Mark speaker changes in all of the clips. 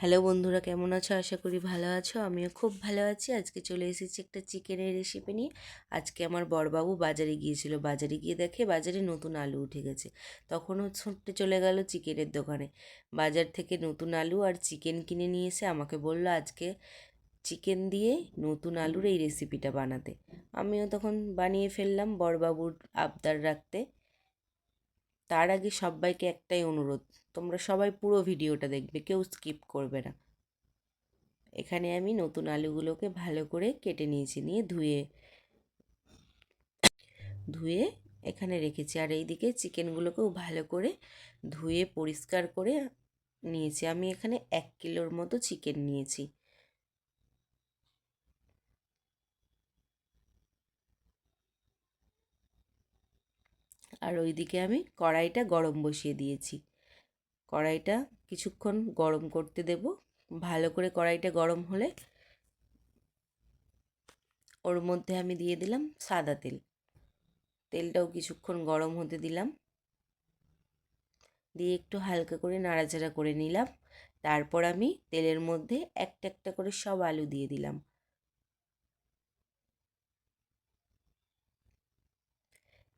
Speaker 1: Hello বন্ধুরা, কেমন আছো? আশা করি ভালো আছো। আমিও খুব ভালো আছি। আজকে চলে এসেছি একটা চিকেনের রেসিপি নিয়ে। আজকে আমার বড়বাবু বাজারে গিয়েছিল। বাজারে গিয়ে দেখে বাজারে নতুন আলু উঠে গেছে। তখনও ছুটতে চলে গেল চিকেনের দোকানে। বাজার থেকে নতুন আলু আর চিকেন কিনে নিয়ে এসে আমাকে বলল আজকে চিকেন দিয়ে নতুন আলুর এই রেসিপিটা বানাতে। আমিও তখন বানিয়ে ফেললাম বড়বাবুর আবদার রাখতে। তার আগে সবাইকে একটাই অনুরোধ, তোমরা সবাই পুরো ভিডিওটা দেখবে, কেউ স্কিপ করবে না। এখানে আমি নতুন আলুগুলোকে ভালো করে কেটে নিয়েছি, নিয়ে ধুয়ে এখানে রেখেছি। আর এইদিকে চিকেনগুলোকেও ভালো করে ধুয়ে পরিষ্কার করে নিয়েছি। আমি এখানে 1 কিলোর মতো চিকেন নিয়েছি। আর ওইদিকে আমি কড়াইটা গরম বসিয়ে দিয়েছি। কড়াইটা কিছুক্ষণ গরম করতে দেব। ভালো করে কড়াইটা গরম হলে ওর মধ্যে আমি দিয়ে দিলাম সাদা তেল। তেলটাও কিছুক্ষণ গরম হতে দিলাম, দিয়ে একটু হালকা করে নাড়াচাড়া করে নিলাম। তারপর আমি তেলের মধ্যে একটা একটা করে সব আলু দিয়ে দিলাম।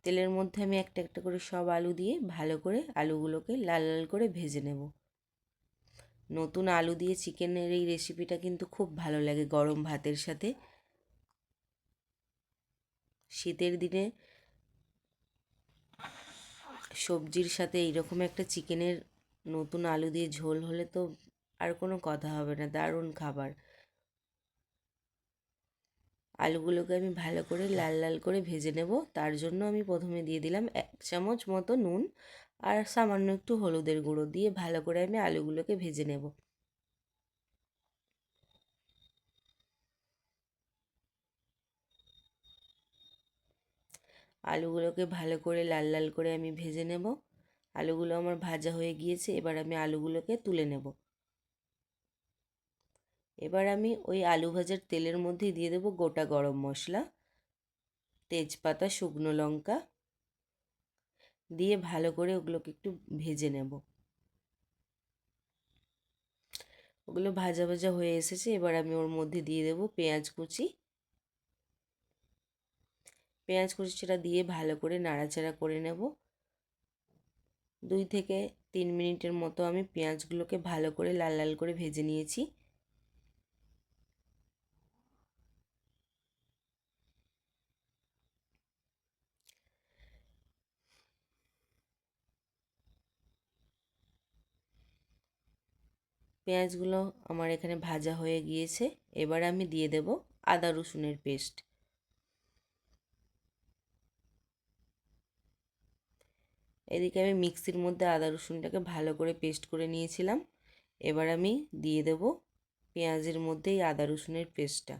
Speaker 1: তেলের মধ্যে আমি একটা একটা করে সব আলু দিয়ে ভালো করে আলুগুলোকে লাল লাল করে ভেজে নেব। নতুন আলু দিয়ে চিকেনের এই রেসিপিটা কিন্তু খুব ভালো লাগে গরম ভাতের সাথে। শীতের দিনে সবজির সাথে এইরকম একটা চিকেনের নতুন আলু দিয়ে ঝোল হলে তো আর কোনো কথা হবে না, দারুণ খাবার। আলুগুলোকে আমি ভালো করে লাল লাল করে ভেজে নেব। তার জন্য আমি প্রথমে দিয়ে দিলাম 1 চামচ মতো নুন আর সামান্য একটু হলুদের গুঁড়ো দিয়ে ভালো করে আমি আলুগুলোকে ভেজে নেব। আলুগুলোকে ভালো করে লাল লাল করে আমি ভেজে নেব। আলুগুলো আমার ভাজা হয়ে গিয়েছে। এবার আমি আলুগুলোকে তুলে নেব। এবার আমি ওই আলু ভাজার তেলের মধ্যে দিয়ে দেব গোটা গরম মশলা, তেজপাতা, শুকনো লঙ্কা দিয়ে ভালো করে ওগুলোকে একটু ভেজে নেব। ওগুলো ভাজা ভাজা হয়ে এসেছে। এবার আমি ওর মধ্যে দিয়ে দেব পেঁয়াজ কুচি। পেঁয়াজ কুচিটা দিয়ে ভালো করে নাড়াচাড়া করে নেব। 2 থেকে 3 মিনিটের মতো আমি পেঁয়াজগুলোকে ভালো করে লাল লাল করে ভেজে নিয়েছি। পেঁয়াজগুলো আমার এখানে ভাজা হয়ে গিয়েছে। এবার আমি দিয়ে দেব আদা রসুনের পেস্ট। এদিকে আমি মিক্সির মধ্যে আদা রসুনটাকে ভালো করে পেস্ট করে নিয়েছিলাম। এবার আমি দিয়ে দেব পেঁয়াজের মধ্যে এই আদা রসুনের পেস্টটা।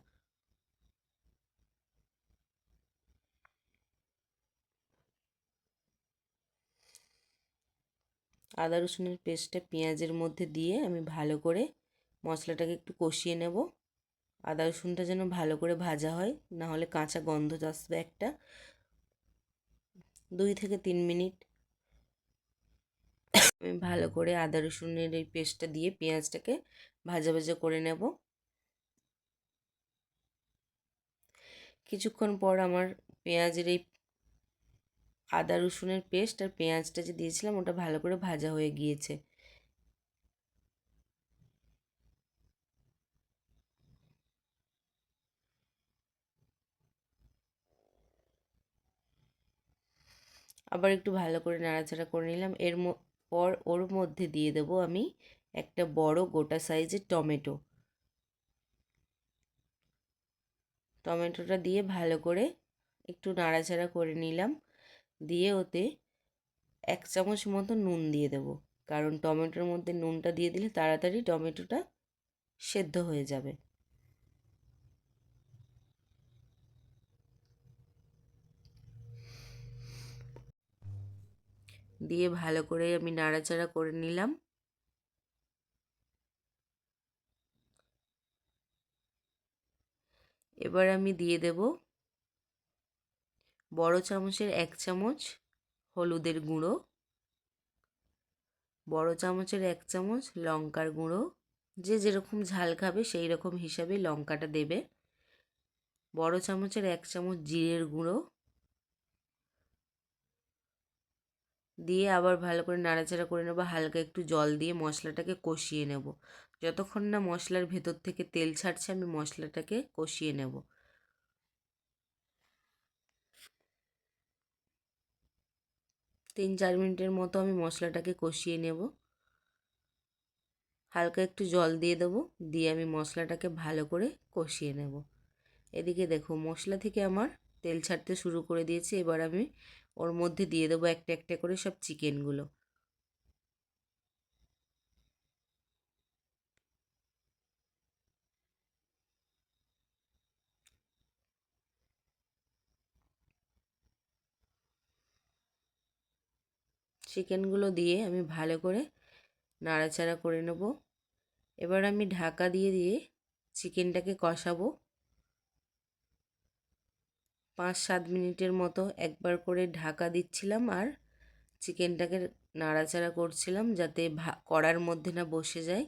Speaker 1: আদা রসুনের পেস্টটা পেঁয়াজের মধ্যে দিয়ে আমি ভালো করে মশলাটাকে একটু কষিয়ে নেব। আদা রসুনটা যেন ভালো করে ভাজা হয়, না হলে কাঁচা গন্ধ আসবে একটা। 2 থেকে 3 মিনিট আমি ভালো করে আদা রসুনের এই পেস্টটা দিয়ে পেঁয়াজটাকে ভাজা ভাজা করে নেব। কিছুক্ষণ পর আমার পেঁয়াজের এই আদা রসুনের পেস্ট আর পেঁয়াজটা যে দিয়েছিলাম ওটা ভালো করে ভাজা হয়ে গিয়েছে। আবার একটু ভালো করে নাড়াচাড়া করে নিলাম। পর ওর মধ্যে দিয়ে দেব আমি একটা বড় গোটা সাইজের টমেটো। টমেটোটা দিয়ে ভালো করে একটু নাড়াচাড়া করে নিলাম। দিয়ে ওতে 1 চামচ মতো নুন দিয়ে দেব, কারণ টমেটোর মধ্যে নুনটা দিয়ে দিলে তাড়াতাড়ি টমেটোটা সেদ্ধ হয়ে যাবে। দিয়ে ভালো করে আমি নাড়াচাড়া করে নিলাম। এবার আমি দিয়ে দেব বড় চামচের 1 চামচ হলুদের গুঁড়ো, বড় চামচের 1 চামচ লঙ্কার গুঁড়ো, যে যেরকম ঝাল খাবে সেই রকম হিসাবে লঙ্কাটা দেবে। বড় চামচের 1 চামচ জিরের গুঁড়ো দিয়ে আবার ভালো করে নাড়াচাড়া করে নেব। হালকা একটু জল দিয়ে মশলাটাকে কষিয়ে নেব। যতক্ষণ না মশলার ভেতর থেকে তেল ছাড়ছে আমি মশলাটাকে কষিয়ে নেব। 3-4 মিনিটের মতো আমি মশলাটাকে কষিয়ে নেব। হালকা একটু জল দিয়ে দেবো, দিয়ে আমি মশলাটাকে ভালো করে কষিয়ে নেব। এদিকে দেখো মশলা থেকে আমার তেল ছাড়তে শুরু করে দিয়েছে। এবার আমি ওর মধ্যে দিয়ে দেবো একটা একটা করে সব চিকেনগুলো। চিকেনগুলো দিয়ে আমি ভালো করে নাড়াচাড়া করে নেব। এবার আমি ঢাকা দিয়ে দিয়ে চিকেনটাকে কষাবো 5-7 মিনিটের মতো। একবার করে ঢাকা দিচ্ছিলাম আর চিকেনটাকে নাড়াচাড়া করছিলাম যাতে কড়ার মধ্যে না বসে যায়।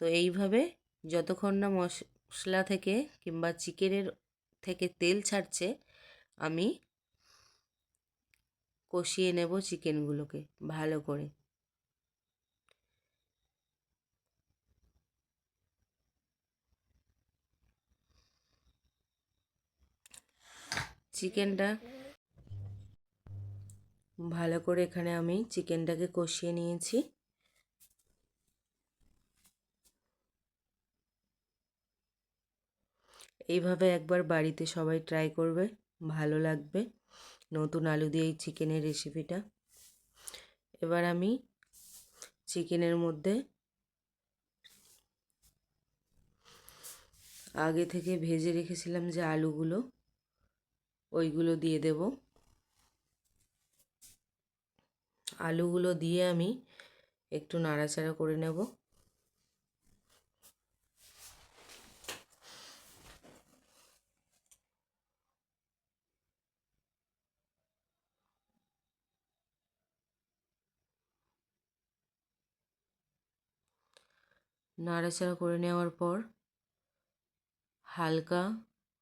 Speaker 1: তো এইভাবে যতক্ষণ না মশলা থেকে কিংবা চিকেনের থেকে তেল ছাড়ছে আমি কষিয়ে নেব চিকেনগুলোকে ভালো করে। চিকেনটা ভালো করে এখানে আমি চিকেনটাকে কষিয়ে নিয়েছি। এইভাবে একবার বাড়িতে সবাই ট্রাই করবে, ভালো লাগবে। নতুন আলু দিয়ে এই চিকেনের রেসিপিটা। এবার আমি চিকেনের মধ্যে আগে থেকে ভেজে রেখেছিলাম যে আলুগুলো, ওইগুলো দিয়ে দেব। আলুগুলো দিয়ে আমি একটু নাড়াচাড়া করে নেব। নাড়াচাড়া করে নেওয়ার পর হালকা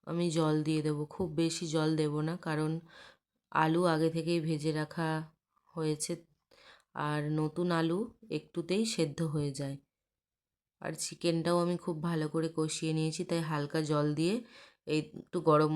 Speaker 1: আমি জল দিয়ে দেবো। খুব বেশি জল দেব না, কারণ আলু আগে থেকেই ভেজে রাখা হয়েছে আর নতুন আলু একটুতেই সেদ্ধ হয়ে যায়। আর চিকেনটাও আমি খুব ভালো করে কষিয়ে নিয়েছি, তাই হালকা জল দিয়ে এই একটু গরম